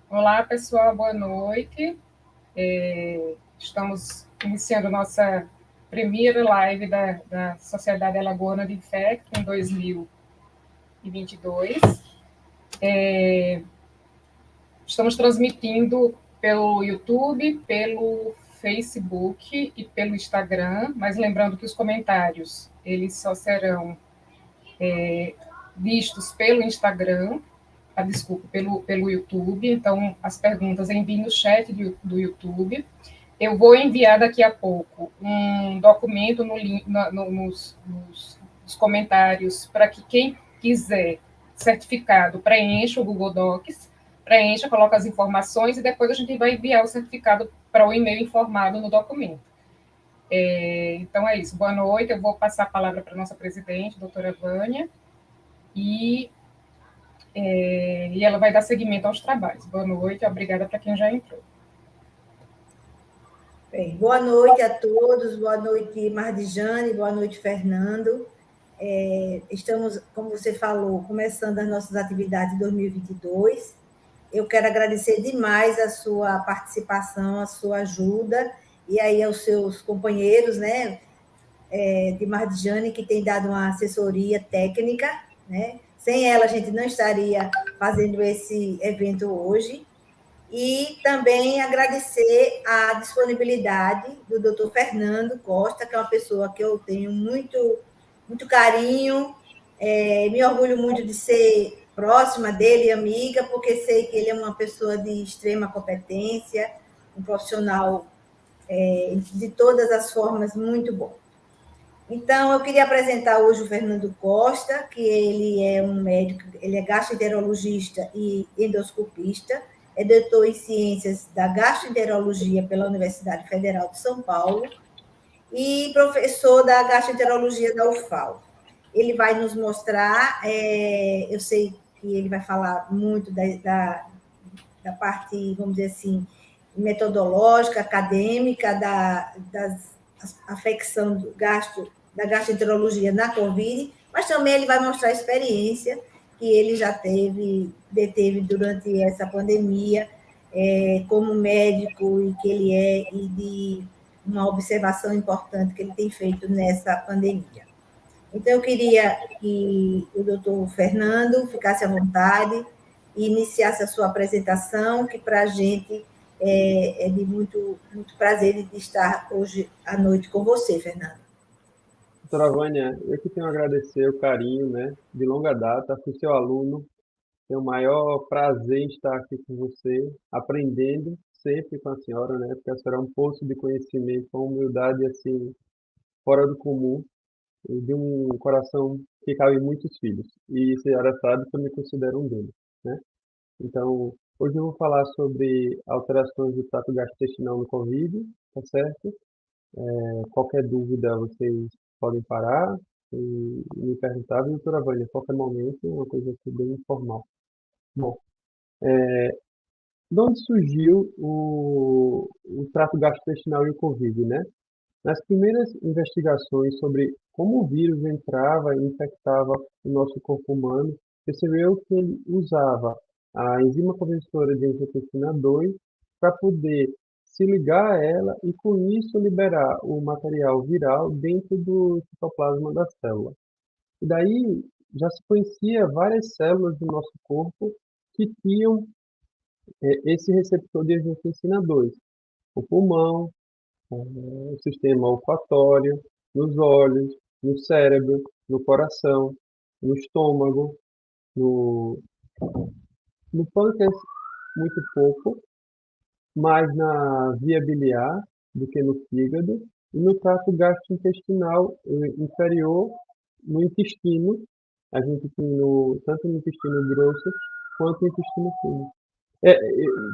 Olá, pessoal, boa noite. Estamos iniciando nossa primeira live da Sociedade Alagoana de Infecto em 2022. Estamos transmitindo pelo YouTube, pelo Facebook e pelo Instagram, mas lembrando que os comentários, eles só serão vistos pelo Instagram, desculpa, pelo YouTube. Então, as perguntas enviem no chat do YouTube. Eu vou enviar daqui a pouco um documento nos comentários para que quem quiser certificado preencha o Google Docs, preencha, coloca as informações e depois a gente vai enviar o certificado para o e-mail informado no documento. Então é isso. Boa noite. Eu vou passar a palavra para a nossa presidente, doutora Vânia, e ela vai dar seguimento aos trabalhos. Boa noite, obrigada para quem já entrou. Bem, boa noite a todos, boa noite Mardijane, boa noite Fernando. Estamos, como você falou, começando as nossas atividades de 2022. Eu quero agradecer demais a sua participação, a sua ajuda, e aí aos seus companheiros, né, de Mardijane, que tem dado uma assessoria técnica, né? Sem ela, a gente não estaria fazendo esse evento hoje. E também agradecer a disponibilidade do Dr. Fernando Costa, que é uma pessoa que eu tenho muito carinho, me orgulho muito de ser próxima dele, amiga, porque sei que ele é uma pessoa de extrema competência, um profissional de todas as formas muito bom. Então, eu queria apresentar hoje o Fernando Costa, que ele é um médico, ele é gastroenterologista e endoscopista, é doutor em ciências da gastroenterologia pela Universidade Federal de São Paulo e professor da gastroenterologia da UFAL. Ele vai nos mostrar, eu sei que ele vai falar muito da parte, vamos dizer assim, metodológica, acadêmica, da afecção da gastroenterologia na Covid, mas também ele vai mostrar a experiência que ele já deteve durante essa pandemia, como médico e que ele é, e de uma observação importante que ele tem feito nessa pandemia. Então, eu queria que o doutor Fernando ficasse à vontade e iniciasse a sua apresentação, que para a gente é de muito prazer de estar hoje à noite com você, Fernando. Doutora Vânia, eu que tenho a agradecer o carinho, né, de longa data, fui seu aluno, tenho o maior prazer em estar aqui com você, aprendendo sempre com a senhora, né, porque a senhora é um poço de conhecimento, com humildade, assim, fora do comum, e de um coração que cabe em muitos filhos, e a senhora sabe que eu me considero um deles, né. Então, hoje eu vou falar sobre alterações do trato gastrointestinal no Covid, tá certo? Qualquer dúvida, vocês podem parar e me perguntar, doutora Vânia, a qualquer momento, uma coisa aqui bem informal. Bom, de onde surgiu o trato gastrointestinal e o Covid, né? Nas primeiras investigações sobre como o vírus entrava e infectava o nosso corpo humano, percebeu que ele usava a enzima conversora de angiotensina 2 para poder se ligar a ela e, com isso, liberar o material viral dentro do citoplasma da célula. E daí já se conhecia várias células do nosso corpo que tinham esse receptor de angiotensina 2. O pulmão, o sistema olfatório, nos olhos, no cérebro, no coração, no estômago, no, no pâncreas, muito pouco, mais na via biliar do que no fígado, e no trato gastrointestinal inferior, no intestino, a gente tem tanto no intestino grosso quanto no intestino fino.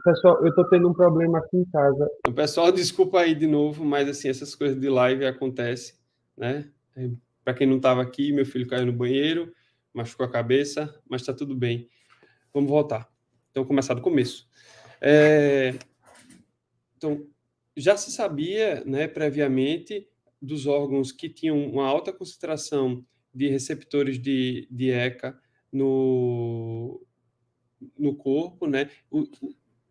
Pessoal, eu estou tendo um problema aqui em casa. Pessoal, desculpa aí de novo, mas assim, essas coisas de live acontecem, né? Para quem não estava aqui, meu filho caiu no banheiro, machucou a cabeça, mas está tudo bem. Vamos voltar. Então, começar do começo. Então, já se sabia, né, previamente, dos órgãos que tinham uma alta concentração de receptores de ECA no corpo, né?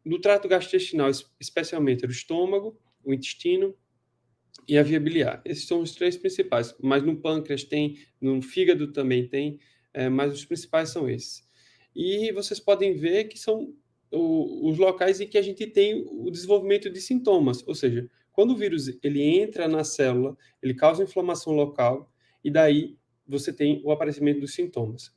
do trato gastrointestinal, especialmente, era o estômago, o intestino e a via biliar. Esses são os 3 principais, mas no pâncreas tem, no fígado também tem, mas os principais são esses. E vocês podem ver que são os locais em que a gente tem o desenvolvimento de sintomas, ou seja, quando o vírus ele entra na célula, ele causa inflamação local, e daí você tem o aparecimento dos sintomas.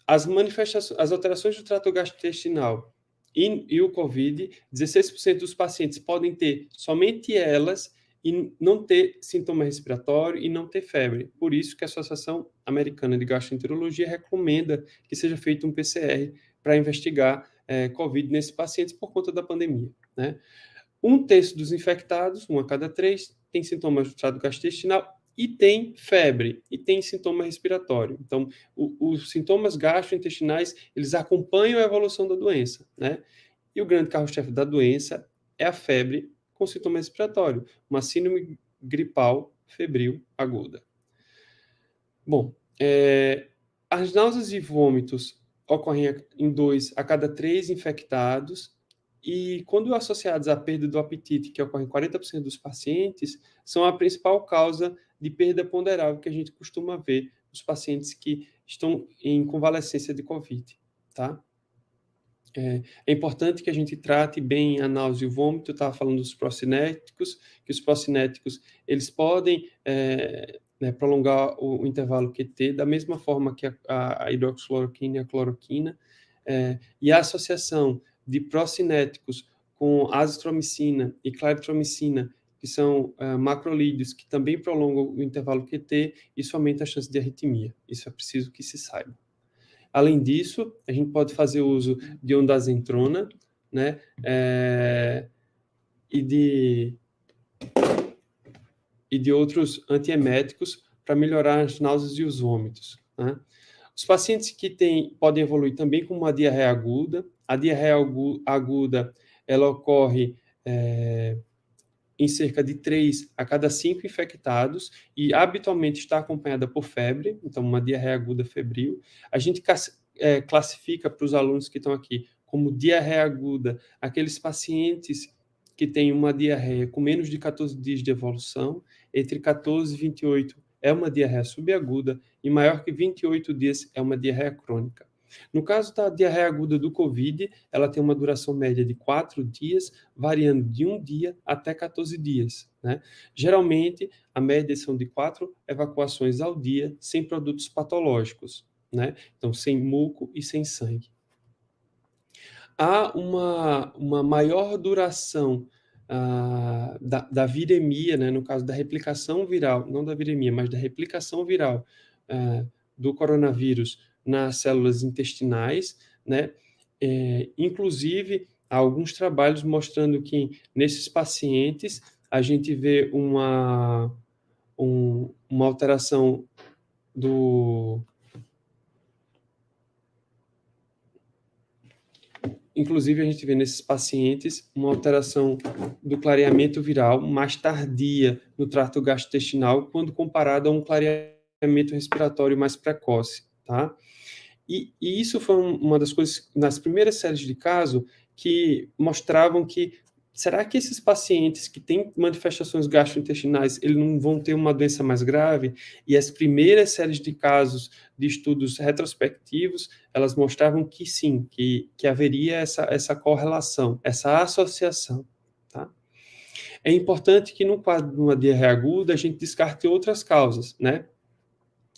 As manifestações, as alterações do trato gastrointestinal e o COVID, 16% dos pacientes podem ter somente elas e não ter sintoma respiratório e não ter febre. Por isso que a Associação Americana de Gastroenterologia recomenda que seja feito um PCR para investigar COVID nesses pacientes por conta da pandemia, né? 1/3 dos infectados, 1 a cada 3, tem sintomas do trato gastrointestinal e tem febre, e tem sintoma respiratório. Então, os sintomas gastrointestinais, eles acompanham a evolução da doença, né? E o grande carro-chefe da doença é a febre com sintoma respiratório, uma síndrome gripal febril aguda. Bom, as náuseas e vômitos ocorrem em 2 a cada 3 infectados, e quando associados à perda do apetite, que ocorre em 40% dos pacientes, são a principal causa de perda ponderal que a gente costuma ver nos pacientes que estão em convalescência de COVID, tá? É importante que a gente trate bem a náusea e o vômito. Eu estava falando dos procinéticos, que os procinéticos, eles podem prolongar o intervalo QT, da mesma forma que a hidroxicloroquina e a cloroquina, e a associação de procinéticos com azitromicina e claritromicina, que são macrolídeos, que também prolongam o intervalo QT, isso aumenta a chance de arritmia. Isso é preciso que se saiba. Além disso, a gente pode fazer uso de ondansetron, né, e de outros antieméticos para melhorar as náuseas e os vômitos, né? Os pacientes que podem evoluir também com uma diarreia aguda. A diarreia aguda, ela ocorre em cerca de 3 a cada 5 infectados e habitualmente está acompanhada por febre, então uma diarreia aguda febril. A gente classifica para os alunos que estão aqui como diarreia aguda aqueles pacientes que têm uma diarreia com menos de 14 dias de evolução, entre 14 e 28 é uma diarreia subaguda e maior que 28 dias é uma diarreia crônica. No caso da diarreia aguda do COVID, ela tem uma duração média de 4 dias, variando de 1 dia até 14 dias, né? Geralmente, a média são de 4 evacuações ao dia, sem produtos patológicos, né? Então, sem muco e sem sangue. Há uma maior duração da viremia, né? No caso da replicação viral, não da viremia, mas da replicação viral do coronavírus nas células intestinais, né? Inclusive, há alguns trabalhos mostrando que nesses pacientes a gente vê uma alteração Inclusive, a gente vê nesses pacientes uma alteração do clareamento viral mais tardia no trato gastrointestinal, quando comparado a um clareamento respiratório mais precoce, tá? E isso foi uma das coisas, nas primeiras séries de caso, que mostravam que, será que esses pacientes que têm manifestações gastrointestinais, eles não vão ter uma doença mais grave? E as primeiras séries de casos de estudos retrospectivos, elas mostravam que sim, que haveria essa correlação, essa associação, tá? É importante que no quadro de uma diarreia aguda, a gente descarte outras causas, né?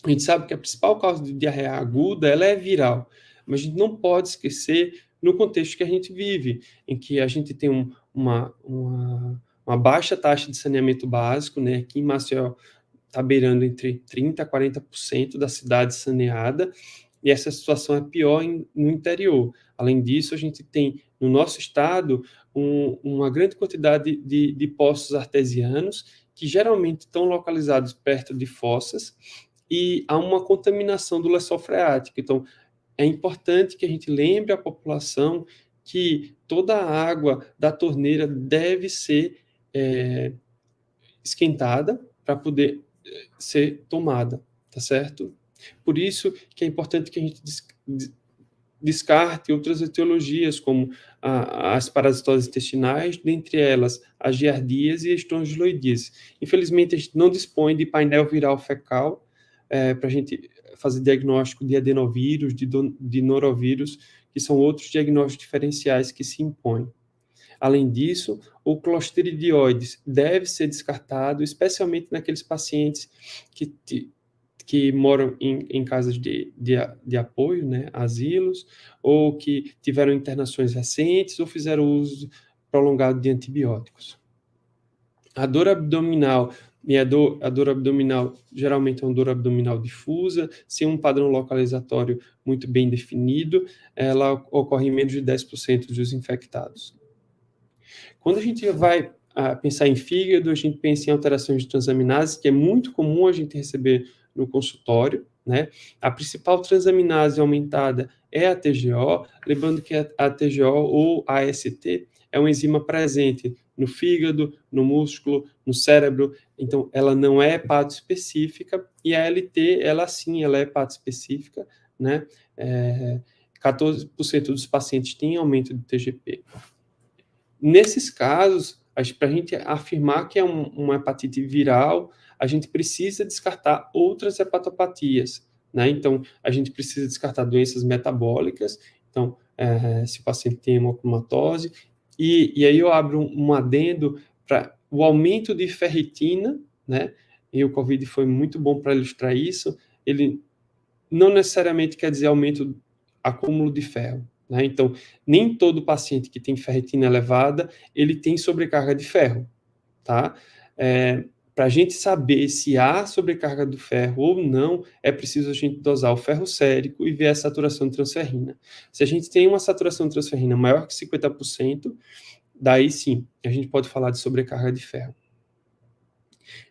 A gente sabe que a principal causa de diarreia aguda, ela é viral, mas a gente não pode esquecer no contexto que a gente vive, em que a gente tem uma baixa taxa de saneamento básico, né? Aqui em Maceió está beirando entre 30% a 40% da cidade saneada, e essa situação é pior no interior. Além disso, a gente tem no nosso estado uma grande quantidade de poços artesianos, que geralmente estão localizados perto de fossas, e há uma contaminação do lençol freático. Então, é importante que a gente lembre a população que toda a água da torneira deve ser esquentada para poder ser tomada, tá certo? Por isso que é importante que a gente descarte outras etiologias, como as parasitoses intestinais, dentre elas as giardias e as estrongiloidias. Infelizmente, a gente não dispõe de painel viral fecal para a gente fazer diagnóstico de adenovírus, de norovírus, que são outros diagnósticos diferenciais que se impõem. Além disso, o clostridioides deve ser descartado, especialmente naqueles pacientes que moram em casas de apoio, né, asilos, ou que tiveram internações recentes ou fizeram uso prolongado de antibióticos. A dor abdominal, a dor abdominal geralmente é uma dor abdominal difusa, sem um padrão localizatório muito bem definido, ela ocorre em menos de 10% dos infectados. Quando a gente vai pensar em fígado, a gente pensa em alterações de transaminase, que é muito comum a gente receber no consultório, né? A principal transaminase aumentada é a TGO, lembrando que a TGO ou AST é uma enzima presente no fígado, no músculo, no cérebro, então ela não é hepatoespecífica, e a LT, ela sim, ela é hepatoespecífica, né? 14% dos pacientes têm aumento de TGP. Nesses casos, para a gente afirmar que é uma hepatite viral, a gente precisa descartar outras hepatopatias, né? Então, a gente precisa descartar doenças metabólicas, então, se o paciente tem hemocomatose, e aí eu abro um adendo para o aumento de ferritina, né? E o COVID foi muito bom para ilustrar isso, ele não necessariamente quer dizer aumento, acúmulo de ferro, né? Então, nem todo paciente que tem ferritina elevada, ele tem sobrecarga de ferro, tá? Para a gente saber se há sobrecarga do ferro ou não, é preciso a gente dosar o ferro sérico e ver a saturação de transferrina. Se a gente tem uma saturação de transferrina maior que 50%, daí sim, a gente pode falar de sobrecarga de ferro.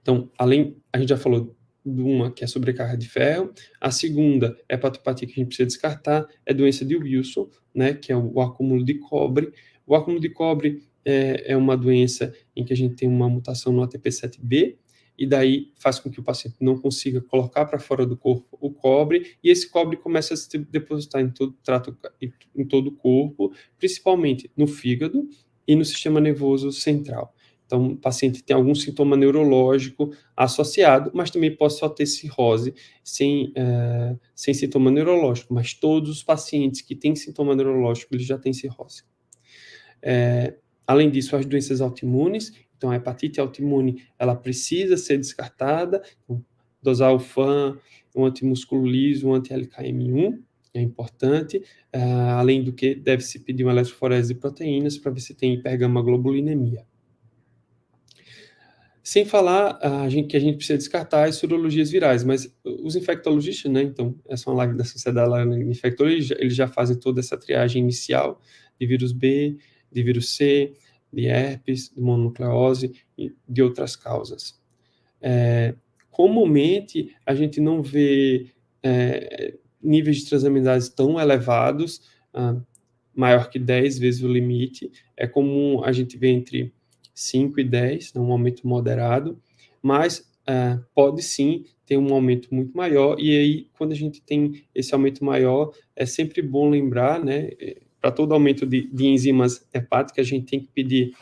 Então, a gente já falou de uma que é sobrecarga de ferro, a segunda hepatopatia que a gente precisa descartar é doença de Wilson, né, que é o acúmulo de cobre. O acúmulo de cobre é uma doença em que a gente tem uma mutação no ATP7B, e daí faz com que o paciente não consiga colocar para fora do corpo o cobre, e esse cobre começa a se depositar em todo o corpo, principalmente no fígado e no sistema nervoso central. Então, o paciente tem algum sintoma neurológico associado, mas também pode só ter cirrose sem sintoma neurológico, mas todos os pacientes que têm sintoma neurológico, eles já têm cirrose. Além disso, as doenças autoimunes, então a hepatite autoimune, ela precisa ser descartada, então, dosar o FAN, o antimusculo liso, o anti-LKM1, é importante, além do que deve-se pedir uma eletroforese de proteínas para ver se tem hipergamaglobulinemia. Sem falar que a gente precisa descartar as sorologias virais, mas os infectologistas, né, então, essa é uma live da Sociedade de Infectologia, eles já fazem toda essa triagem inicial de vírus B, de vírus C, de herpes, de mononucleose e de outras causas. Comumente, a gente não vê níveis de transaminase tão elevados, maior que 10 vezes o limite. É comum a gente ver entre 5 e 10, um aumento moderado, mas pode sim ter um aumento muito maior, e aí, quando a gente tem esse aumento maior, é sempre bom lembrar, né, para todo aumento de enzimas hepáticas, a gente tem que pedir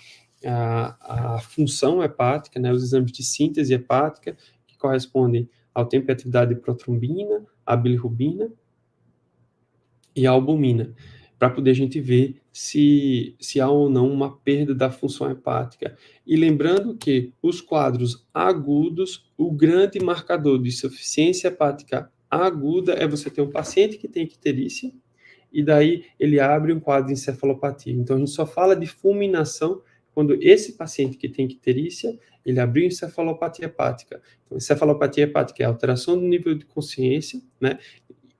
a função hepática, né, os exames de síntese hepática, que correspondem ao tempo e atividade de protrombina, a bilirrubina e a albumina, para poder a gente ver se há ou não uma perda da função hepática. E lembrando que os quadros agudos, o grande marcador de insuficiência hepática aguda é você ter um paciente que tem icterícia, e daí ele abre um quadro de encefalopatia. Então, a gente só fala de fulminação quando esse paciente que tem icterícia, ele abriu encefalopatia hepática. Então, encefalopatia hepática é alteração do nível de consciência, né?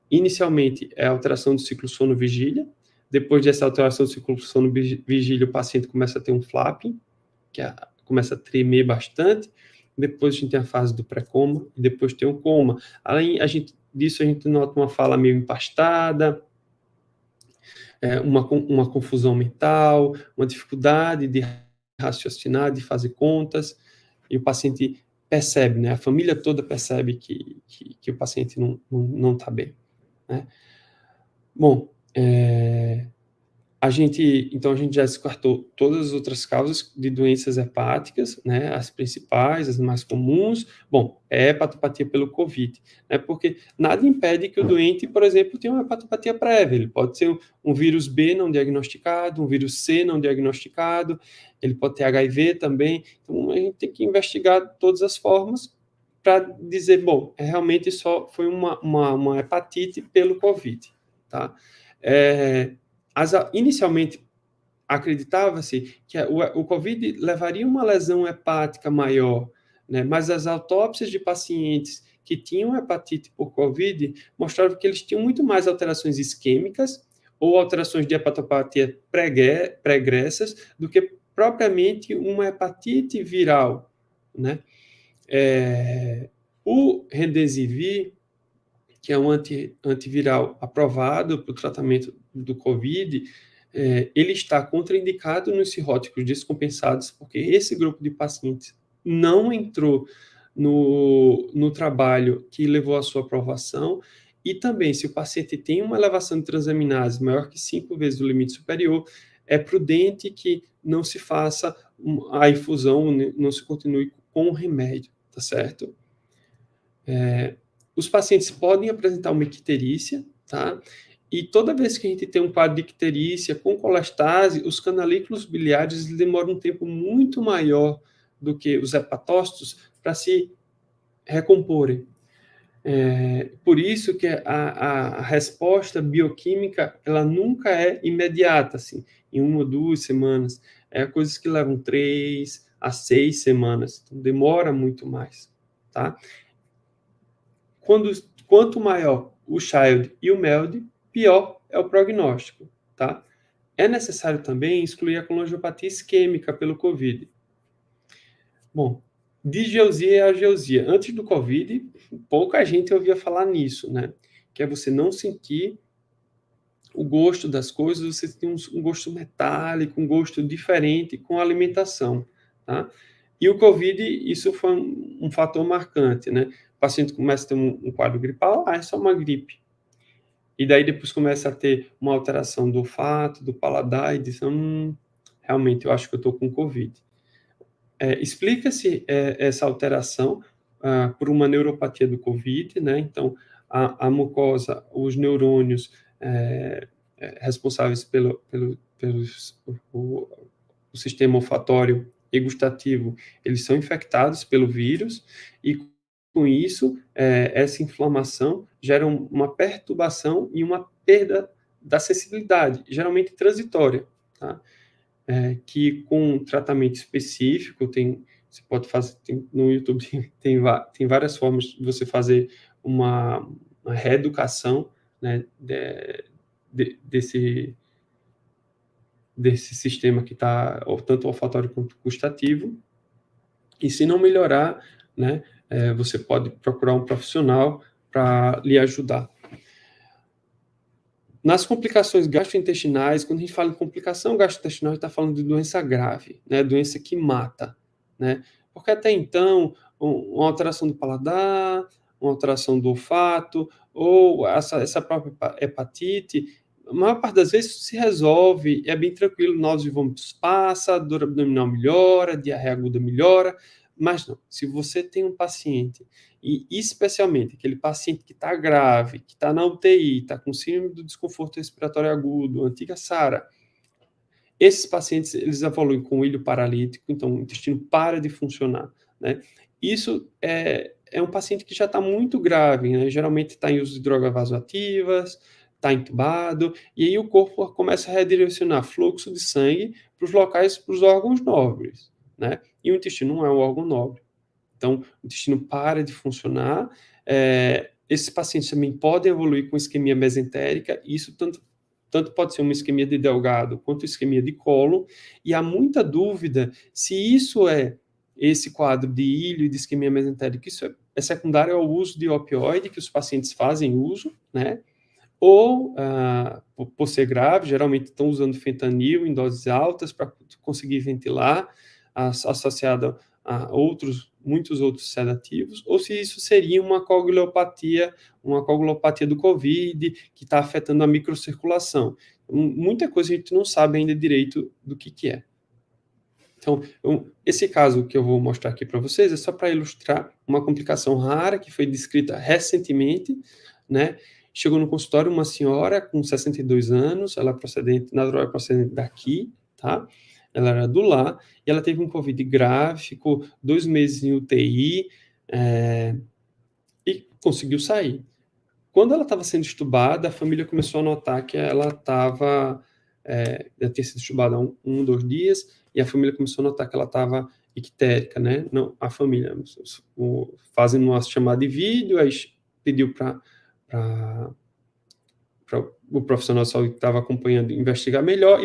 Inicialmente, é a alteração do ciclo sono-vigília. Depois dessa alteração do ciclo sono-vigília, o paciente começa a ter um flapping, que começa a tremer bastante. Depois a gente tem a fase do pré-coma, e depois tem o coma. Além disso, a gente nota uma fala meio empastada, uma confusão mental, uma dificuldade de raciocinar, de fazer contas, e o paciente percebe, né? A família toda percebe que o paciente não está bem, né? Bom, Então, a gente já descartou todas as outras causas de doenças hepáticas, né, as principais, as mais comuns. Bom, é hepatopatia pelo COVID, né, porque nada impede que o doente, por exemplo, tenha uma hepatopatia prévia. Ele pode ser um vírus B não diagnosticado, um vírus C não diagnosticado, ele pode ter HIV também. Então, a gente tem que investigar todas as formas para dizer, bom, realmente só foi uma hepatite pelo COVID, tá? Inicialmente, acreditava-se que o COVID levaria uma lesão hepática maior, né? Mas as autópsias de pacientes que tinham hepatite por COVID mostravam que eles tinham muito mais alterações isquêmicas ou alterações de hepatopatia pregressas do que propriamente uma hepatite viral, né? O Remdesivir, que é um antiviral aprovado para o tratamento do COVID, ele está contraindicado nos cirróticos descompensados, porque esse grupo de pacientes não entrou no trabalho que levou à sua aprovação, e também, se o paciente tem uma elevação de transaminases maior que 5 vezes o limite superior, é prudente que não se faça a infusão, não se continue com o remédio, tá certo? Os pacientes podem apresentar uma icterícia, tá? E toda vez que a gente tem um quadro de icterícia com colestase, os canalículos biliares demoram um tempo muito maior do que os hepatócitos para se recomporem. Por isso que a resposta bioquímica, ela nunca é imediata, assim, em 1 ou 2 semanas. É coisas que levam 3 a 6 semanas, então demora muito mais, tá? Quanto maior o Child e o MELD, pior é o prognóstico, tá? É necessário também excluir a colangiopatia isquêmica pelo COVID. Bom, disgeusia e ageusia. Antes do COVID, pouca gente ouvia falar nisso, né? Que é você não sentir o gosto das coisas, você tem um gosto metálico, um gosto diferente com a alimentação, tá? E o COVID, isso foi um fator marcante, né? O paciente começa a ter um quadro gripal, é só uma gripe. E daí depois começa a ter uma alteração do olfato, do paladar, e diz, realmente, eu acho que eu estou com COVID. Explica-se essa alteração por uma neuropatia do COVID, né? Então, a mucosa, os neurônios responsáveis pelo sistema olfatório e gustativo, eles são infectados pelo vírus, e com isso, essa inflamação gera uma perturbação e uma perda da sensibilidade, geralmente transitória, tá? Que com um tratamento específico, você pode fazer, no YouTube tem várias formas de você fazer uma reeducação, né, desse sistema que está tanto olfatório quanto gustativo, e se não melhorar, né, você pode procurar um profissional para lhe ajudar. Nas complicações gastrointestinais, quando a gente fala em complicação gastrointestinal, a gente está falando de doença grave, né, doença que mata, né, porque até então, uma alteração do paladar, uma alteração do olfato, ou essa própria hepatite, a maior parte das vezes se resolve, é bem tranquilo, náuseas e vômitos passa, dor abdominal melhora, diarreia aguda melhora, mas não, se você tem um paciente, e especialmente aquele paciente que está grave, que está na UTI, está com síndrome do desconforto respiratório agudo, antiga SARA, esses pacientes, eles evoluem com o ilho paralítico, então o intestino para de funcionar, né? Isso é um paciente que já está muito grave, né? Geralmente está em uso de drogas vasoativas, está entubado, e aí o corpo começa a redirecionar fluxo de sangue para os locais, para os órgãos nobres, né? E o intestino não é um órgão nobre. Então, o intestino para de funcionar. Esses pacientes também podem evoluir com isquemia mesentérica, isso tanto pode ser uma isquemia de Delgado quanto isquemia de colo, e há muita dúvida se isso esse quadro de ilho e de isquemia mesentérica, isso é secundário ao uso de opioide, que os pacientes fazem uso, né? Ou, por ser grave, geralmente estão usando fentanil em doses altas para conseguir ventilar, associado a outros muitos outros sedativos, ou se isso seria uma coagulopatia do COVID, que está afetando a microcirculação. Muita coisa a gente não sabe ainda direito do que é. Então, esse caso que eu vou mostrar aqui para vocês é só para ilustrar uma complicação rara que foi descrita recentemente, né? Chegou no consultório uma senhora com 62 anos, ela natural procedente daqui, tá? Ela era do lar, e ela teve um COVID grave, ficou 2 meses em UTI, e conseguiu sair. Quando ela estava sendo estubada, a família começou a notar que ela estava, ela tinha sido estubada há 2 dias, e a família começou a notar que ela estava ictérica, né? Não, a família, fazendo uma chamada de vídeo, aí pediu para o profissional de saúde que estava acompanhando investigar melhor,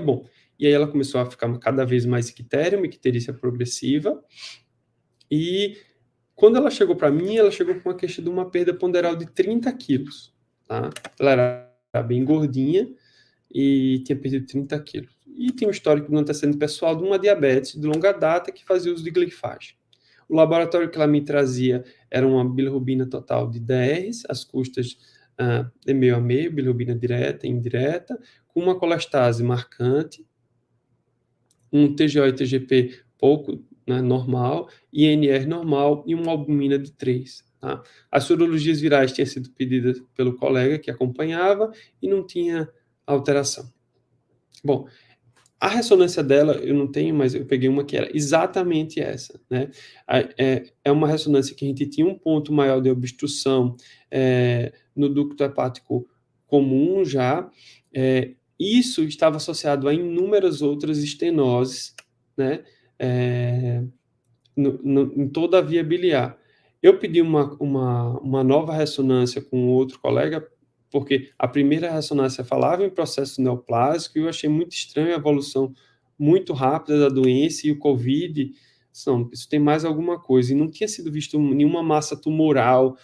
e aí ela começou a ficar cada vez mais ictéria, uma icterícia progressiva, e quando ela chegou para mim, ela chegou com uma queixa de uma perda ponderal de 30 quilos, tá? Ela era bem gordinha e tinha perdido 30 quilos. E tinha um histórico de um antecedente pessoal de uma diabetes de longa data que fazia uso de glifagem. O laboratório que ela me trazia era uma bilirrubina total de 10, as custas de meio a meio, bilirrubina direta e indireta, com uma colestase marcante, um TGO e TGP pouco, né, normal, INR normal e uma albumina de 3. Tá? As sorologias virais tinham sido pedidas pelo colega que acompanhava e não tinha alteração. Bom, a ressonância dela eu não tenho, mas eu peguei uma que era exatamente essa, né? É uma ressonância que a gente tinha um ponto maior de obstrução no ducto hepático comum já. Isso estava associado a inúmeras outras estenoses, né? Em toda a via biliar. Eu pedi uma nova ressonância com outro colega, porque a primeira ressonância falava em processo neoplásico, e eu achei muito estranho a evolução muito rápida da doença, e o COVID, isso tem mais alguma coisa, e não tinha sido visto nenhuma massa tumoral,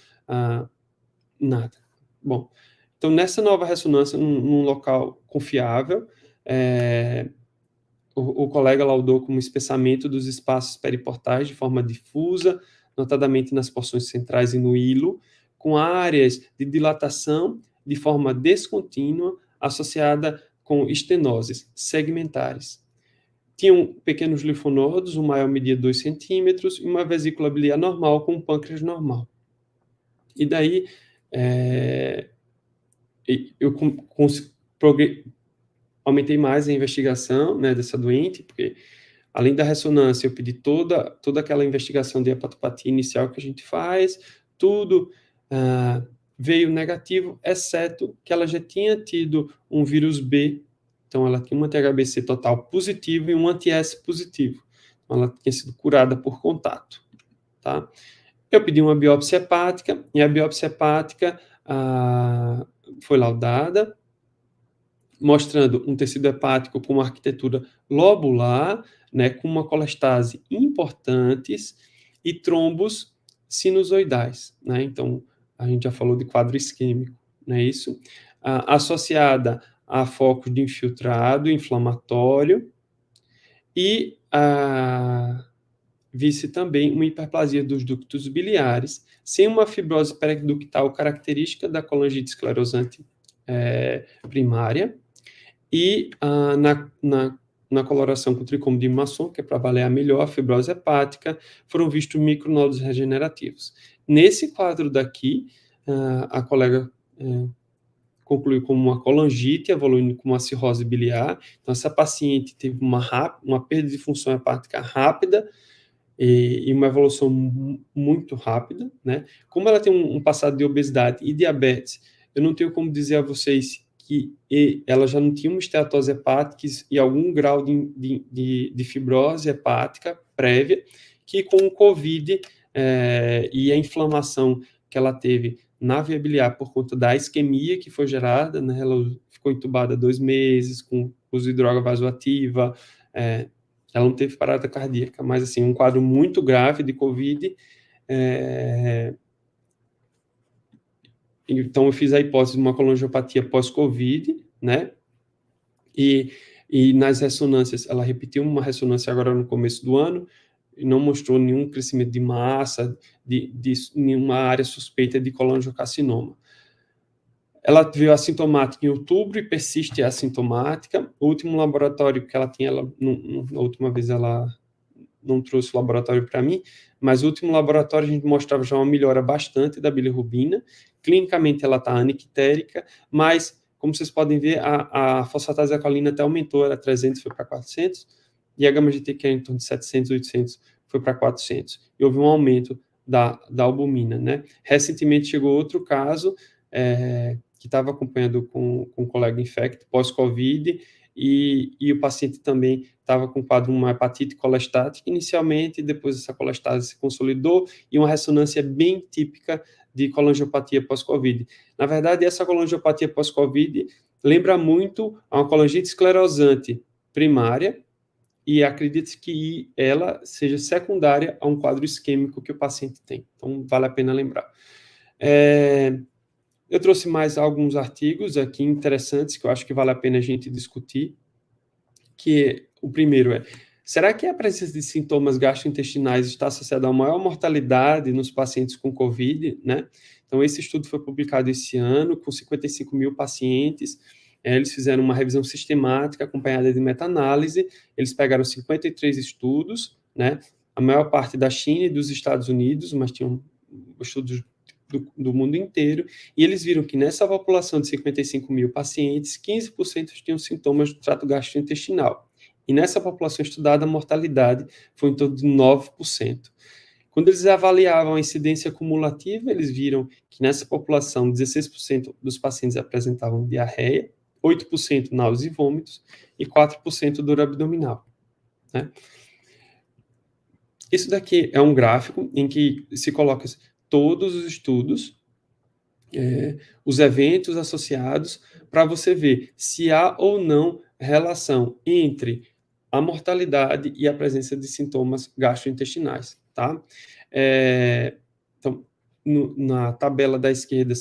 nada. Bom, então nessa nova ressonância, num local confiável, o colega laudou como espessamento dos espaços periportais de forma difusa, notadamente nas porções centrais e no hilo, com áreas de dilatação de forma descontínua, associada com estenoses segmentares. Tinham pequenos linfonodos, o maior media 2 centímetros, e uma vesícula biliar normal com um pâncreas normal. E daí, eu aumentei mais a investigação, né, dessa doente, porque além da ressonância, eu pedi toda aquela investigação de hepatopatia inicial que a gente faz, tudo veio negativo, exceto que ela já tinha tido um vírus B, então ela tinha um anti-HBC total positivo e um anti-S positivo. Então ela tinha sido curada por contato, tá? Eu pedi uma biópsia hepática, e a biópsia hepática foi laudada, mostrando um tecido hepático com uma arquitetura lobular, né, com uma colestase importantes e trombos sinusoidais, né? Então, a gente já falou de quadro isquêmico, não é isso? Associada a focos de infiltrado inflamatório e vi-se também uma hiperplasia dos ductos biliares, sem uma fibrose periductal característica da colangite esclerosante primária, e na coloração com tricômo de Masson, que é para avaliar melhor a fibrose hepática, foram vistos micronodos regenerativos. Nesse quadro daqui, a colega concluiu como uma colangite, evoluindo com uma cirrose biliar. Então, essa paciente teve uma perda de função hepática rápida e uma evolução muito rápida, né? Como ela tem um passado de obesidade e diabetes, eu não tenho como dizer a vocês que ela já não tinha uma esteatose hepática e algum grau de fibrose hepática prévia, que com o COVID e a inflamação que ela teve na via biliar por conta da isquemia que foi gerada, né, ela ficou entubada 2 meses com uso de droga vasoativa, ela não teve parada cardíaca, mas assim, um quadro muito grave de COVID. Então, eu fiz a hipótese de uma colangiopatia pós-COVID, né? E nas ressonâncias, ela repetiu uma ressonância agora no começo do ano, não mostrou nenhum crescimento de massa, de nenhuma área suspeita de colangiocarcinoma. Ela veio assintomática em outubro e persiste assintomática. O último laboratório que ela tinha, na última vez ela não trouxe o laboratório para mim, mas o último laboratório a gente mostrava já uma melhora bastante da bilirrubina. Clinicamente ela está anictérica, mas, como vocês podem ver, a fosfatase alcalina até aumentou, era 300, foi para 400, e a gama-GT, que era em torno de 700, 800, foi para 400. E houve um aumento da albumina, né? Recentemente chegou outro caso, que estava acompanhando com um colega infecto pós-Covid, e o paciente também estava com quadro de uma hepatite colestática inicialmente, depois essa colestase se consolidou, e uma ressonância bem típica de colangiopatia pós-Covid. Na verdade, essa colangiopatia pós-Covid lembra muito a uma colangite esclerosante primária, e acredita-se que ela seja secundária a um quadro isquêmico que o paciente tem. Então, vale a pena lembrar. Eu trouxe mais alguns artigos aqui interessantes que eu acho que vale a pena a gente discutir, que o primeiro será que a presença de sintomas gastrointestinais está associada a maior mortalidade nos pacientes com COVID, né? Então, esse estudo foi publicado esse ano, com 55 mil pacientes. Eles fizeram uma revisão sistemática acompanhada de meta-análise. Eles pegaram 53 estudos, né? A maior parte da China e dos Estados Unidos, mas tinham estudos do mundo inteiro, e eles viram que nessa população de 55 mil pacientes, 15% tinham sintomas do trato gastrointestinal. E nessa população estudada, a mortalidade foi em torno de 9%. Quando eles avaliavam a incidência cumulativa, eles viram que nessa população, 16% dos pacientes apresentavam diarreia, 8% náuseas e vômitos, e 4% dor abdominal, né? Isso daqui é um gráfico em que se coloca todos os estudos, os eventos associados, para você ver se há ou não relação entre a mortalidade e a presença de sintomas gastrointestinais, tá? Então, na tabela da esquerda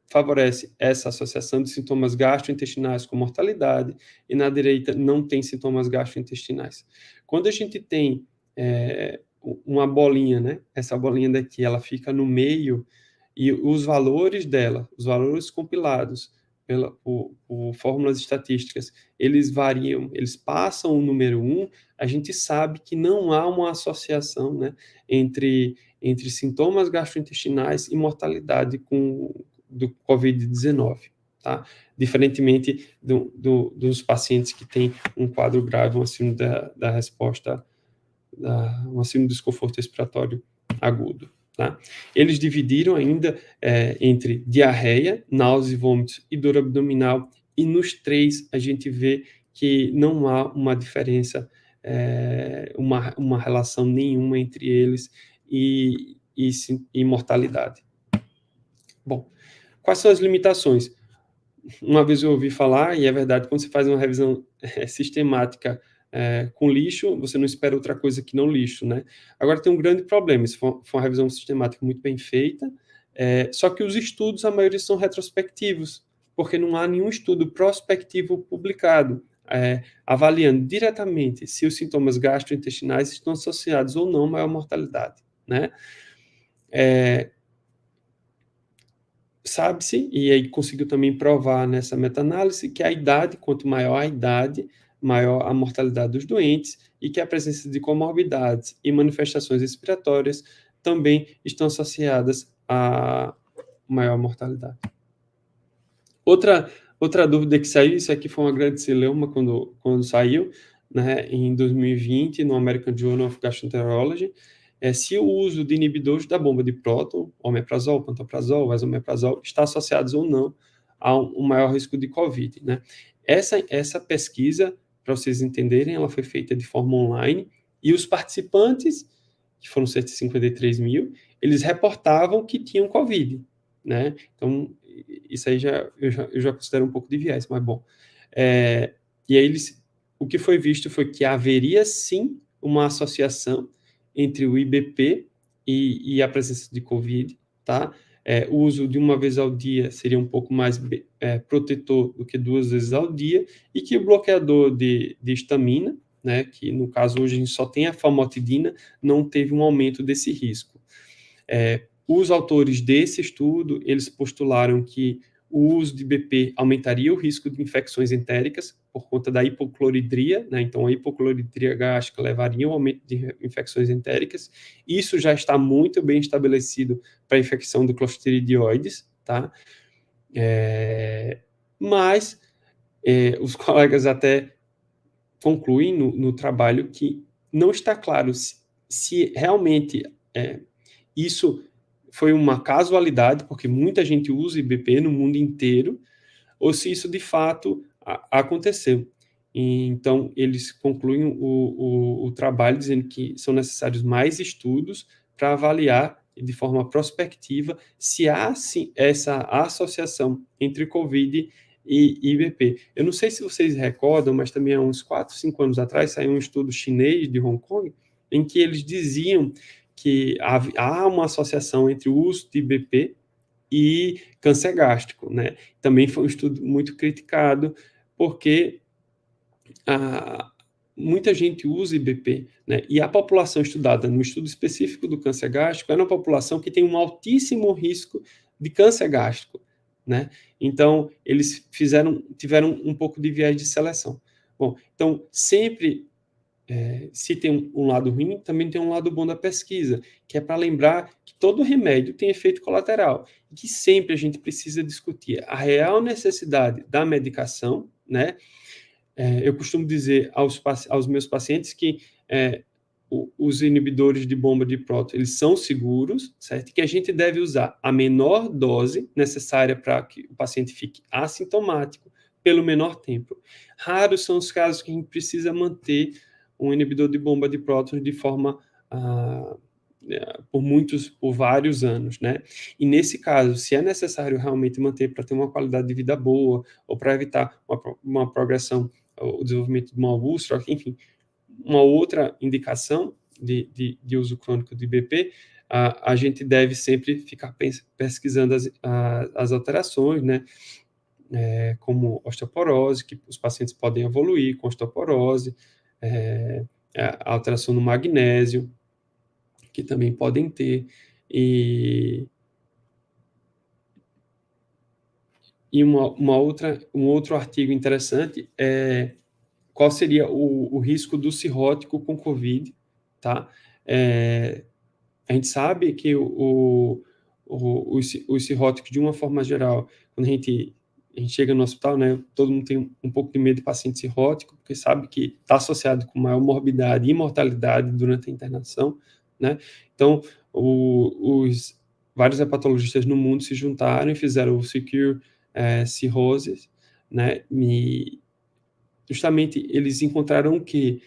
favorece essa associação de sintomas gastrointestinais com mortalidade, e na direita não tem sintomas gastrointestinais. Quando a gente tem uma bolinha, né? Essa bolinha daqui, ela fica no meio, e os valores dela, os valores compilados por fórmulas estatísticas, eles variam, eles passam o número 1, a gente sabe que não há uma associação, né, entre sintomas gastrointestinais e mortalidade do COVID-19, tá? Diferentemente dos pacientes que têm um quadro grave, um síndrome da resposta, um síndrome de desconforto respiratório agudo, tá? Eles dividiram ainda entre diarreia, náuseas e vômitos e dor abdominal, e nos 3 a gente vê que não há uma diferença, uma relação nenhuma entre eles e mortalidade. Bom, quais são as limitações? Uma vez eu ouvi falar, e é verdade, quando você faz uma revisão sistemática com lixo, você não espera outra coisa que não lixo, né? Agora tem um grande problema, se for uma revisão sistemática muito bem feita, só que os estudos, a maioria são retrospectivos, porque não há nenhum estudo prospectivo publicado, avaliando diretamente se os sintomas gastrointestinais estão associados ou não à maior mortalidade, né? Sabe-se, e aí conseguiu também provar nessa meta-análise, que a idade, quanto maior a idade, maior a mortalidade dos doentes, e que a presença de comorbidades e manifestações respiratórias também estão associadas a maior mortalidade. Outra dúvida que saiu, isso aqui foi uma grande celeuma quando saiu, né, em 2020, no American Journal of Gastroenterology, se o uso de inibidores da bomba de próton, omeprazol, pantoprazol, esomeprazol, está associados ou não a um maior risco de COVID, né? Essa pesquisa, para vocês entenderem, ela foi feita de forma online, e os participantes, que foram 153 mil, eles reportavam que tinham COVID, né? Então, isso aí eu já considero um pouco de viés, mas bom. E aí o que foi visto foi que haveria sim uma associação entre o IBP e a presença de COVID, tá? O uso de uma vez ao dia seria um pouco mais protetor do que 2 vezes ao dia, e que o bloqueador de histamina, né, que no caso hoje a gente só tem a famotidina, não teve um aumento desse risco. Os autores desse estudo, eles postularam que o uso de BP aumentaria o risco de infecções entéricas por conta da hipocloridria, né? Então a hipocloridria gástrica levaria a um aumento de infecções entéricas. Isso já está muito bem estabelecido para a infecção do Clostridioides, tá? Mas os colegas até concluem no trabalho que não está claro se realmente isso foi uma casualidade, porque muita gente usa IBP no mundo inteiro, ou se isso de fato aconteceu. Então, eles concluem o trabalho dizendo que são necessários mais estudos para avaliar de forma prospectiva se há sim, essa associação entre COVID e IBP. Eu não sei se vocês recordam, mas também há uns 4, 5 anos atrás saiu um estudo chinês de Hong Kong, em que eles diziam que há uma associação entre o uso de IBP e câncer gástrico, né? Também foi um estudo muito criticado, porque muita gente usa IBP, né? E a população estudada no estudo específico do câncer gástrico é uma população que tem um altíssimo risco de câncer gástrico, né? Então, eles tiveram um pouco de viés de seleção. Bom, então, sempre se tem um lado ruim, também tem um lado bom da pesquisa, que é para lembrar que todo remédio tem efeito colateral, e que sempre a gente precisa discutir a real necessidade da medicação, né? Eu costumo dizer aos meus pacientes que os inibidores de bomba de próton, eles são seguros, certo? Que a gente deve usar a menor dose necessária para que o paciente fique assintomático pelo menor tempo. Raros são os casos que a gente precisa manter um inibidor de bomba de prótons de forma por vários anos, né? E nesse caso, se é necessário realmente manter para ter uma qualidade de vida boa ou para evitar uma progressão, o desenvolvimento de uma úlcera, enfim, uma outra indicação de uso crônico de BP, a gente deve sempre ficar pesquisando as alterações, né? Como osteoporose, que os pacientes podem evoluir com osteoporose, a alteração no magnésio, que também podem ter, e um outro artigo interessante é qual seria o risco do cirrótico com COVID, tá? A gente sabe que os cirróticos, de uma forma geral, quando a gente chega no hospital, né, todo mundo tem um pouco de medo de paciente cirrótico, porque sabe que está associado com maior morbidade e mortalidade durante a internação, né? Então, os vários hepatologistas no mundo se juntaram e fizeram o Secure Cirrhosis, né? E justamente eles encontraram que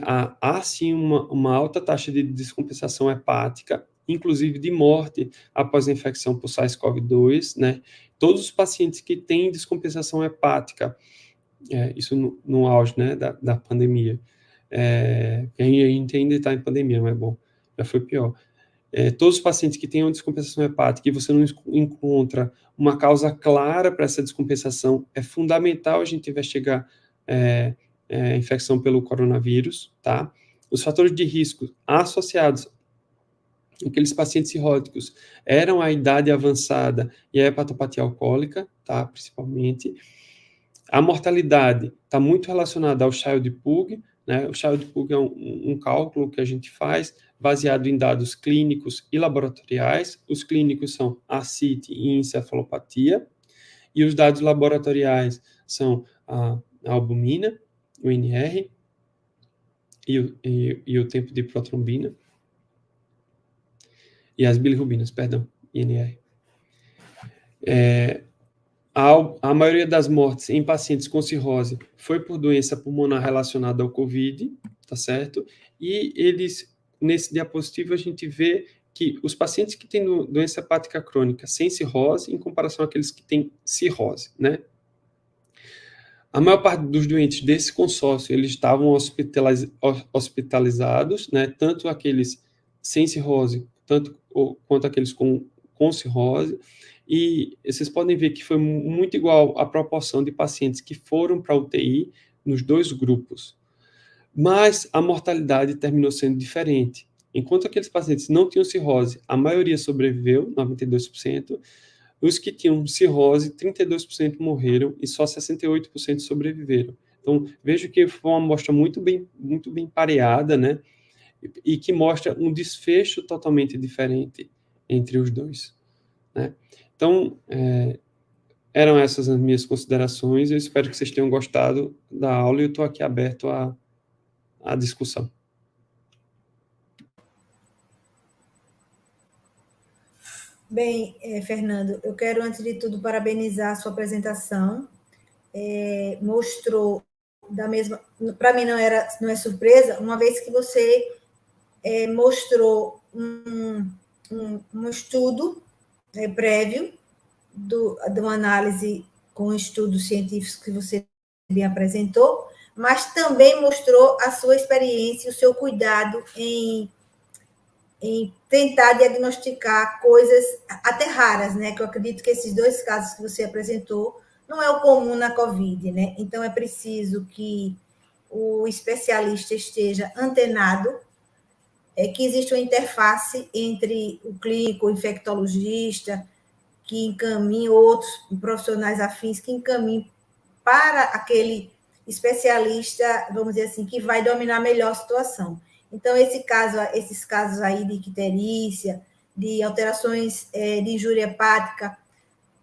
há sim uma alta taxa de descompensação hepática, inclusive de morte após a infecção por SARS-CoV-2, né? Todos os pacientes que têm descompensação hepática, isso no auge, né, da pandemia, a gente ainda está em pandemia, não é bom, já foi pior. Todos os pacientes que têm uma descompensação hepática e você não encontra uma causa clara para essa descompensação, é fundamental a gente investigar infecção pelo coronavírus, tá? Os fatores de risco associados àqueles pacientes cirróticos eram a idade avançada e a hepatopatia alcoólica, tá? Principalmente. A mortalidade está muito relacionada ao Child-Pugh, né? O Child-Pugh é um cálculo que a gente faz baseado em dados clínicos e laboratoriais. Os clínicos são ascite e encefalopatia, e os dados laboratoriais são a albumina, o NR, e o tempo de protrombina, e as bilirrubinas, perdão, INR. A maioria das mortes em pacientes com cirrose foi por doença pulmonar relacionada ao COVID, tá certo? E nesse diapositivo, a gente vê que os pacientes que têm doença hepática crônica sem cirrose, em comparação àqueles que têm cirrose, né? A maior parte dos doentes desse consórcio, eles estavam hospitalizados, né? Tanto aqueles sem cirrose, quanto aqueles com cirrose. E vocês podem ver que foi muito igual a proporção de pacientes que foram para a UTI nos dois grupos. Mas a mortalidade terminou sendo diferente. Enquanto aqueles pacientes não tinham cirrose, a maioria sobreviveu, 92%. Os que tinham cirrose, 32% morreram e só 68% sobreviveram. Então, vejo que foi uma amostra muito bem pareada, né? E que mostra um desfecho totalmente diferente entre os dois, né? Então, eram essas as minhas considerações. Eu espero que vocês tenham gostado da aula e eu estou aqui aberto à discussão. Bem, Fernando, eu quero, antes de tudo, parabenizar a sua apresentação. Mostrou da mesma... Para mim, não é surpresa, uma vez que você mostrou um estudo prévio de uma análise com estudos científicos que você bem apresentou, mas também mostrou a sua experiência e o seu cuidado em tentar diagnosticar coisas até raras, né? Que eu acredito que esses 2 casos que você apresentou não é o comum na COVID, né? Então é preciso que o especialista esteja antenado, que existe uma interface entre o clínico, o infectologista, que encaminhe outros profissionais afins que encaminhem para aquele especialista, vamos dizer assim, que vai dominar melhor a situação. Então, esses casos aí de icterícia, de alterações de injúria hepática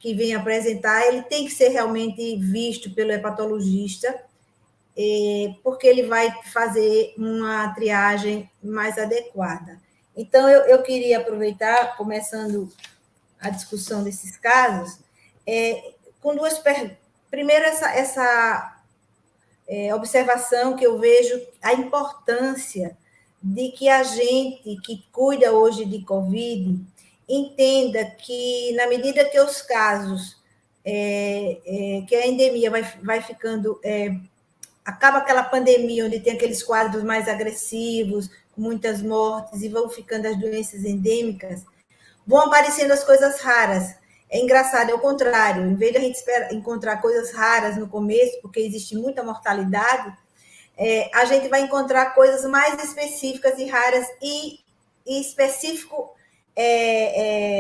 que vem apresentar, ele tem que ser realmente visto pelo hepatologista, porque ele vai fazer uma triagem mais adequada. Então, eu queria aproveitar, começando a discussão desses casos, com 2 perguntas. Primeiro, essa observação que eu vejo, a importância de que a gente que cuida hoje de Covid entenda que, na medida que os casos, que a endemia vai ficando... acaba aquela pandemia onde tem aqueles quadros mais agressivos, com muitas mortes, e vão ficando as doenças endêmicas, vão aparecendo as coisas raras. É engraçado, é o contrário. Em vez de a gente encontrar coisas raras no começo, porque existe muita mortalidade, a gente vai encontrar coisas mais específicas e raras e específico,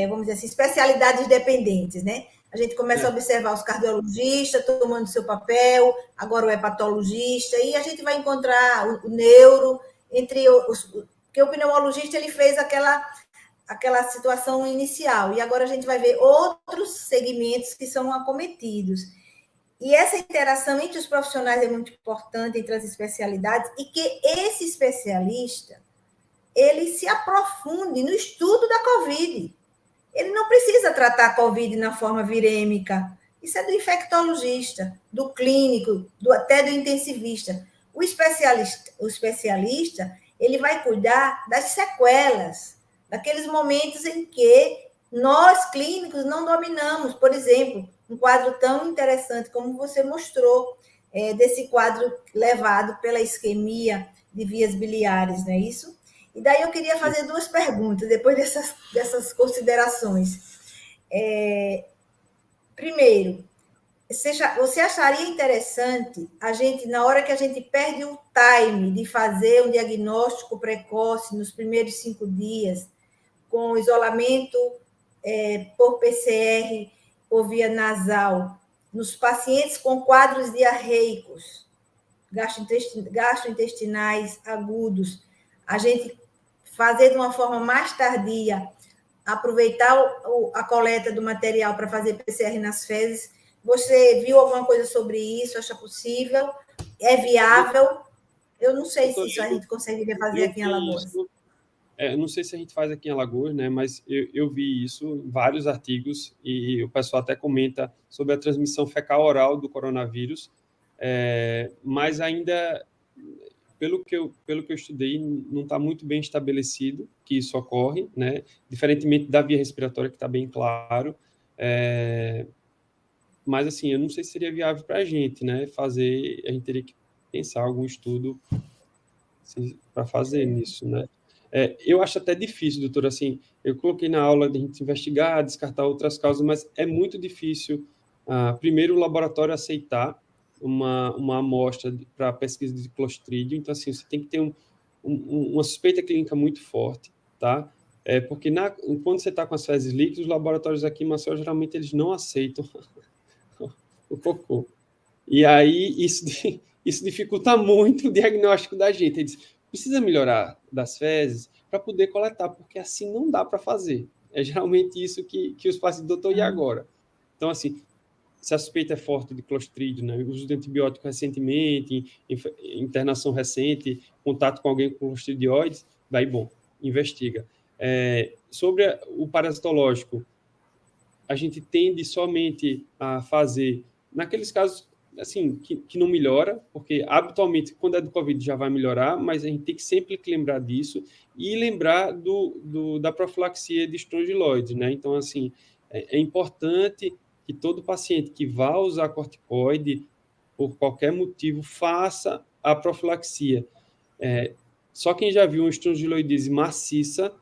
vamos dizer assim, especialidades dependentes, né? A gente começa a observar os cardiologistas tomando seu papel, agora o hepatologista, e a gente vai encontrar o neuro, entre os... Porque o pneumologista ele fez aquela situação inicial, e agora a gente vai ver outros segmentos que são acometidos. E essa interação entre os profissionais é muito importante, entre as especialidades, e que esse especialista, ele se aprofunde no estudo da COVID. Ele não precisa tratar a COVID na forma virêmica. Isso é do infectologista, do clínico, até do intensivista. O especialista, ele vai cuidar das sequelas, daqueles momentos em que nós, clínicos, não dominamos. Por exemplo, um quadro tão interessante como você mostrou, desse quadro levado pela isquemia de vias biliares, não é isso? E daí eu queria fazer 2 perguntas, depois dessas considerações. Primeiro, você acharia interessante a gente, na hora que a gente perde o time de fazer um diagnóstico precoce nos primeiros 5 dias, com isolamento por PCR por via nasal, nos pacientes com quadros diarreicos, gastrointestinais agudos, a gente fazer de uma forma mais tardia, aproveitar a coleta do material para fazer PCR nas fezes. Você viu alguma coisa sobre isso? Acha possível? É viável? Eu não sei se isso a gente conseguiria fazer aqui em Alagoas. Não sei se a gente faz aqui em Alagoas, né? Mas eu vi isso em vários artigos e o pessoal até comenta sobre a transmissão fecal-oral do coronavírus, mas ainda, pelo que eu estudei, não está muito bem estabelecido que isso ocorre, né? Diferentemente da via respiratória, que está bem claro. Mas, assim, eu não sei se seria viável para a gente, né? A gente teria que pensar algum estudo assim, para fazer nisso, né? Eu acho até difícil, doutor, assim, eu coloquei na aula de a gente investigar, descartar outras causas, mas é muito difícil, primeiro, o laboratório aceitar uma amostra para pesquisa de Clostridium. Então, assim, você tem que ter uma suspeita clínica muito forte, tá? Porque quando você está com as fezes líquidas, os laboratórios aqui em Maceió, geralmente, eles não aceitam o cocô. E aí, isso dificulta muito o diagnóstico da gente. Eles precisam melhorar das fezes para poder coletar, porque assim não dá para fazer. É geralmente isso que os pacientes, doutor, e agora? Então, assim, se a suspeita é forte de Clostridium, né, uso de antibiótico recentemente, internação recente, contato com alguém com Clostridioides, daí, bom, investiga. Sobre o parasitológico, a gente tende somente a fazer, naqueles casos, assim, que não melhora, porque habitualmente, quando é do Covid, já vai melhorar, mas a gente tem que sempre lembrar disso e lembrar da profilaxia de estrongiloides, né? Então, assim, é importante que todo paciente que vá usar corticoide, por qualquer motivo, faça a profilaxia. Só quem já viu uma estrongiloidese maciça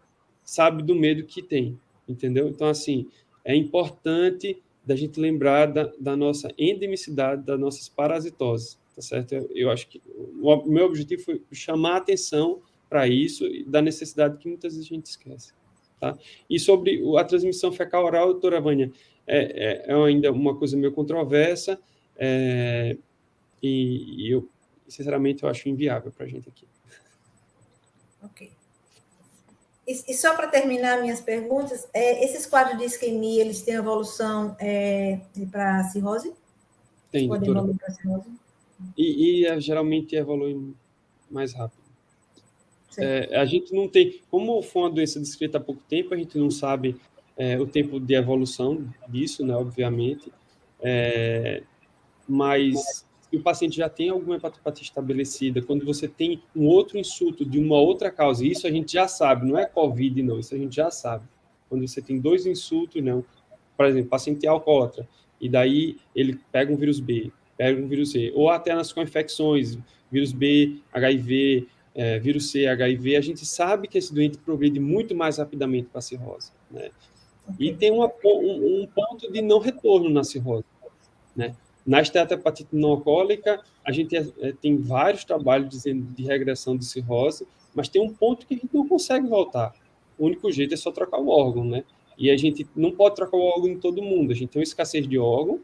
sabe do medo que tem, entendeu? Então, assim, é importante da gente lembrar da nossa endemicidade, das nossas parasitoses, tá certo? Eu acho que o meu objetivo foi chamar a atenção para isso e da necessidade que muitas vezes a gente esquece, tá? E sobre a transmissão fecal-oral, doutora Vânia, é ainda uma coisa meio controversa, e eu, sinceramente, eu acho inviável para a gente aqui. Ok. E só para terminar minhas perguntas, esses quadros de isquemia, eles têm evolução para cirrose? Tem, podem doutora. evoluir para cirrose? E geralmente evolui mais rápido. A gente não tem, como foi uma doença descrita há pouco tempo, a gente não sabe o tempo de evolução disso, né, obviamente, mas se o paciente já tem alguma hepatopatia estabelecida, quando você tem um outro insulto de uma outra causa, isso a gente já sabe, não é COVID, não, isso a gente já sabe. Quando você tem 2 insultos, não, por exemplo, o paciente é alcoólatra, e daí ele pega um vírus B, pega um vírus C, ou até nas co-infecções, vírus B, HIV, vírus C, HIV, a gente sabe que esse doente progride muito mais rapidamente para a cirrose, né? Okay. E tem um ponto de não retorno na cirrose, né? Na esteatohepatite não alcoólica, a gente tem vários trabalhos dizendo de regressão de cirrose, mas tem um ponto que a gente não consegue voltar. O único jeito é só trocar o órgão, né? E a gente não pode trocar o órgão em todo mundo. A gente tem uma escassez de órgão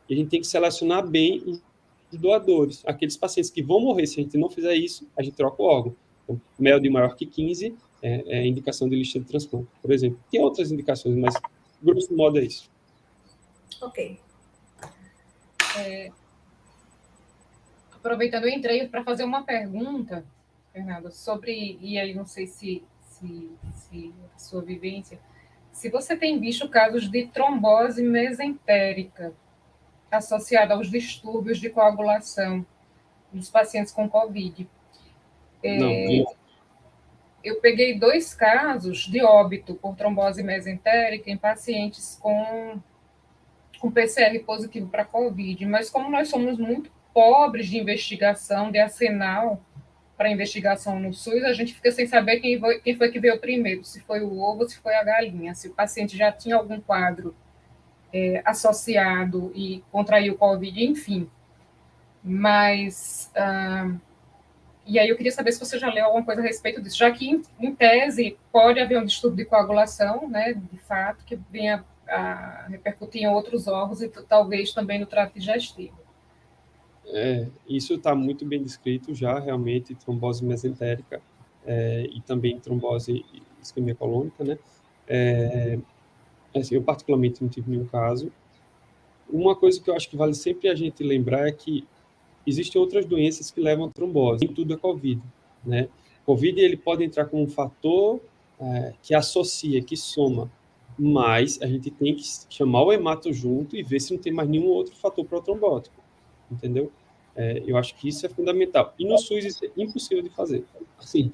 e a gente tem que selecionar bem os doadores. Aqueles pacientes que vão morrer, se a gente não fizer isso, a gente troca o órgão. Então, MELD maior que 15 é indicação de lista de transplante, por exemplo. Tem outras indicações, mas grosso modo é isso. Ok. Aproveitando, eu entrei para fazer uma pergunta, Fernanda, sobre, e aí não sei se a sua vivência, se você tem visto casos de trombose mesentérica associada aos distúrbios de coagulação dos pacientes com COVID. Não. Eu peguei 2 casos de óbito por trombose mesentérica em pacientes com PCR positivo para COVID, mas como nós somos muito pobres de investigação, de arsenal para investigação no SUS, a gente fica sem saber quem foi que veio primeiro, se foi o ovo ou se foi a galinha, se o paciente já tinha algum quadro associado e contraiu COVID, enfim. Mas, e aí eu queria saber se você já leu alguma coisa a respeito disso, já que, em tese, pode haver um distúrbio de coagulação, né, de fato, que venha a repercutir em outros órgãos e talvez também no trato digestivo. Isso está muito bem descrito já, realmente, trombose mesentérica e também trombose isquemia colônica, né? Assim, eu particularmente não tive nenhum caso. Uma coisa que eu acho que vale sempre a gente lembrar é que existem outras doenças que levam a trombose, nem tudo é COVID, né? COVID, ele pode entrar como um fator que associa, que soma, mas a gente tem que chamar o hemato junto e ver se não tem mais nenhum outro fator protrombótico, entendeu? Eu acho que isso é fundamental. E no SUS isso é impossível de fazer. Assim,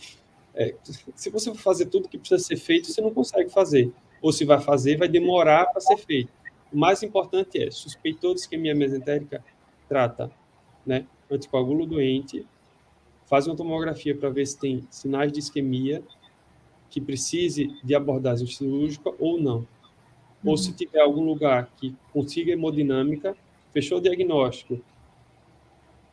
se você for fazer tudo que precisa ser feito, você não consegue fazer. Ou se vai fazer, vai demorar para ser feito. O mais importante é, suspeitou de isquemia mesentérica, trata, né? Anticoagula o doente, faz uma tomografia para ver se tem sinais de isquemia que precise de abordagem cirúrgica ou não. Ou se tiver algum lugar que consiga hemodinâmica, fechou o diagnóstico,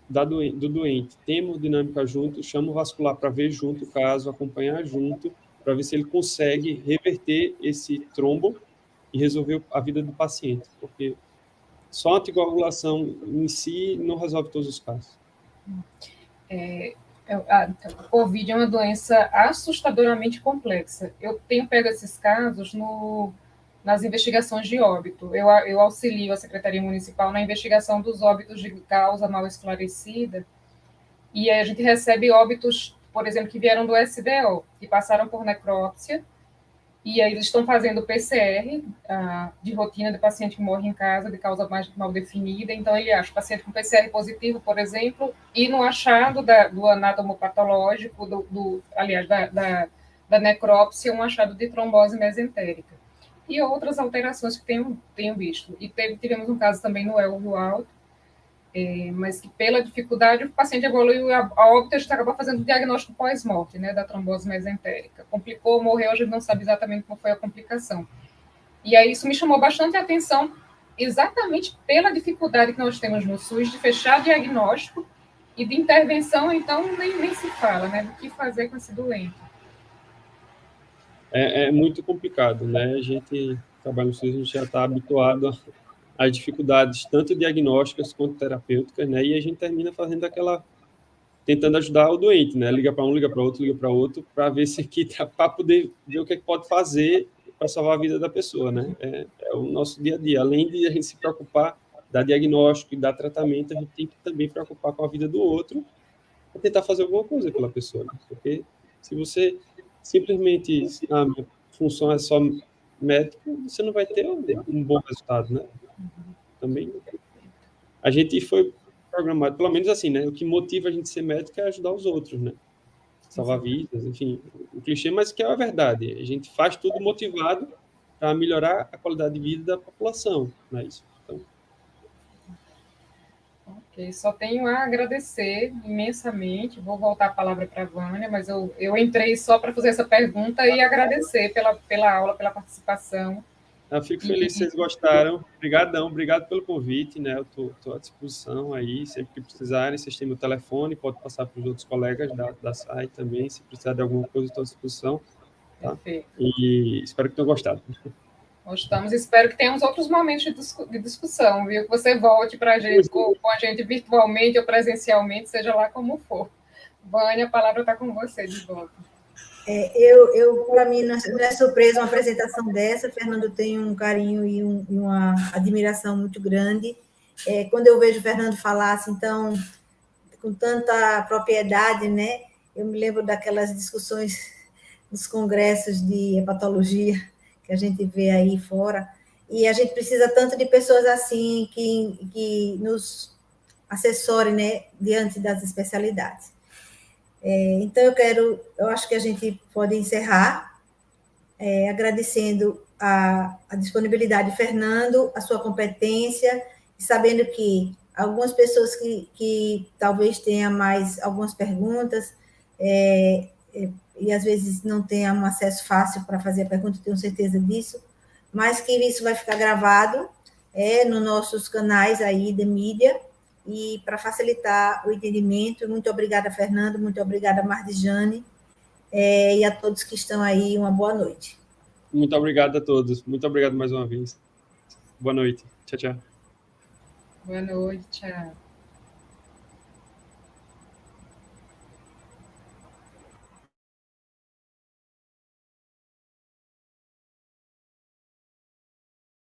do doente, tem hemodinâmica junto, chama o vascular para ver junto o caso, acompanhar junto, para ver se ele consegue reverter esse trombo e resolver a vida do paciente, porque só a anticoagulação em si não resolve todos os casos. O Covid é uma doença assustadoramente complexa. Eu tenho pego esses casos nas investigações de óbito. Eu auxilio a Secretaria Municipal na investigação dos óbitos de causa mal esclarecida, e aí a gente recebe óbitos, por exemplo, que vieram do SDO, que passaram por necrópsia, e aí eles estão fazendo PCR de rotina de paciente que morre em casa de causa mais mal definida. Então, ele acha o paciente com PCR positivo, por exemplo, e no achado do anatomopatológico, aliás, da necrópsia, um achado de trombose mesentérica. E outras alterações que tenho visto. E tivemos um caso também no Elvio Alto, mas que pela dificuldade o paciente evoluiu a óbito, a gente acabou fazendo o diagnóstico pós-morte, né, da trombose mesentérica. Complicou, morreu, a gente não sabe exatamente como foi a complicação. E aí isso me chamou bastante a atenção, exatamente pela dificuldade que nós temos no SUS de fechar diagnóstico e de intervenção, então nem se fala, né, do que fazer com esse doente. É muito complicado, né? A gente trabalha no SUS, a gente já está habituado às dificuldades, tanto diagnósticas quanto terapêuticas, né? E a gente termina fazendo tentando ajudar o doente, né? Liga para um, liga para outro, para ver se aqui para poder ver o que pode fazer para salvar a vida da pessoa, né? É o nosso dia a dia. Além de a gente se preocupar, dar diagnóstico e dar tratamento, a gente tem que também preocupar com a vida do outro para tentar fazer alguma coisa pela pessoa, né? Porque se você simplesmente, minha função é só médico, você não vai ter um bom resultado, né? Também a gente foi programado, pelo menos assim, né? O que motiva a gente a ser médico é ajudar os outros, né? Salvar vidas, enfim, o clichê, mas que é a verdade. A gente faz tudo motivado para melhorar a qualidade de vida da população, não é isso? Então, ok, só tenho a agradecer imensamente. Vou voltar a palavra para a Vânia, mas eu entrei só para fazer essa pergunta e agradecer pela aula, pela participação. Eu fico feliz que vocês gostaram. Obrigadão, obrigado pelo convite, né? Eu estou à disposição aí, sempre que precisarem, vocês têm meu telefone, pode passar para os outros colegas da SAI também, se precisar de alguma coisa, estou à disposição. Tá? Perfeito. E espero que tenham gostado. Gostamos, espero que tenhamos outros momentos de discussão, viu? Que você volte para a gente, com a gente virtualmente ou presencialmente, seja lá como for. Vânia, a palavra está com você de volta. Para mim, não é surpresa uma apresentação dessa. Fernando tem um carinho e uma admiração muito grande. Quando eu vejo o Fernando falar assim, então, com tanta propriedade, né? Eu me lembro daquelas discussões nos congressos de hepatologia que a gente vê aí fora, e a gente precisa tanto de pessoas assim que nos assessorem, né, diante das especialidades. Então, eu acho que a gente pode encerrar agradecendo a disponibilidade de Fernando, a sua competência, sabendo que algumas pessoas que talvez tenham mais algumas perguntas, e às vezes não tenham um acesso fácil para fazer a pergunta, tenho certeza disso, mas que isso vai ficar gravado nos nossos canais aí de mídia, e para facilitar o entendimento. Muito obrigada, Fernando, muito obrigada, Mardijane, e a todos que estão aí, uma boa noite. Muito obrigado a todos, muito obrigado mais uma vez. Boa noite, tchau, tchau. Boa noite, tchau.